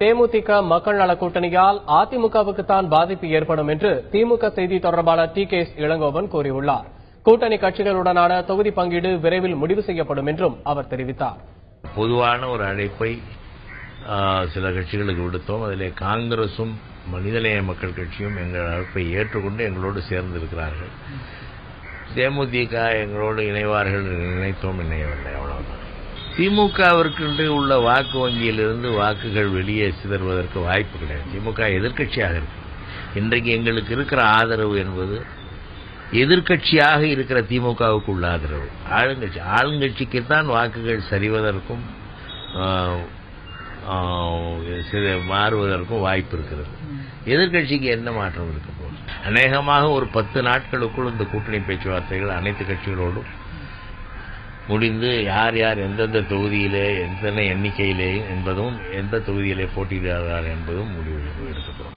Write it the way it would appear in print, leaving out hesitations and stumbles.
தேமுதிக மக்கள் நல கூட்டணியால் அதிமுகவுக்குத்தான் பாதிப்பு ஏற்படும் என்று திமுக செய்தி தொடர்பாளர் டி.கே.எஸ். இளங்கோவன் கூறியுள்ளார். கூட்டணி கட்சிகளுடனான தொகுதி பங்கீடு விரைவில் முடிவு செய்யப்படும் என்றும் அவர் தெரிவித்தார். பொதுவான ஒரு அழைப்பை சில கட்சிகளுக்கு விடுத்தோம். அதிலே காங்கிரசும் மனிதநேய மக்கள் கட்சியும் எங்கள் அழைப்பை ஏற்றுக்கொண்டு எங்களோடு சேர்ந்திருக்கிறார்கள். தேமுதிக எங்களோடு இணைவார்கள் நினைத்தோம், இணையவில்லை, அவ்வளவுதான். திமுகவிற்கு உள்ள வாக்கு வங்கியிலிருந்து வாக்குகள் வெளியே சிதறுவதற்கு வாய்ப்பு கிடையாது. திமுக எதிர்க்கட்சியாக இருக்கு. இன்றைக்கு எங்களுக்கு இருக்கிற ஆதரவு என்பது எதிர்க்கட்சியாக இருக்கிற திமுகவுக்கு உள்ள ஆதரவு. ஆளுங்கட்சிக்குத்தான் வாக்குகள் சரிவதற்கும் மாறுவதற்கும் வாய்ப்பு இருக்கிறது. எதிர்க்கட்சிக்கு என்ன மாற்றம் இருக்க போகுது? அநேகமாக ஒரு 10 நாட்களுக்குள் இந்த கூட்டணி பேச்சுவார்த்தைகள் அனைத்து கட்சிகளோடும் முடிந்து யார் யார் எந்தெந்த தொகுதியிலே எத்தனை எண்ணிக்கையிலே என்பதும் எந்த தொகுதியிலே போட்டியிடுகிறார்கள் என்பதும் முடிவு எடுக்கப்படும்.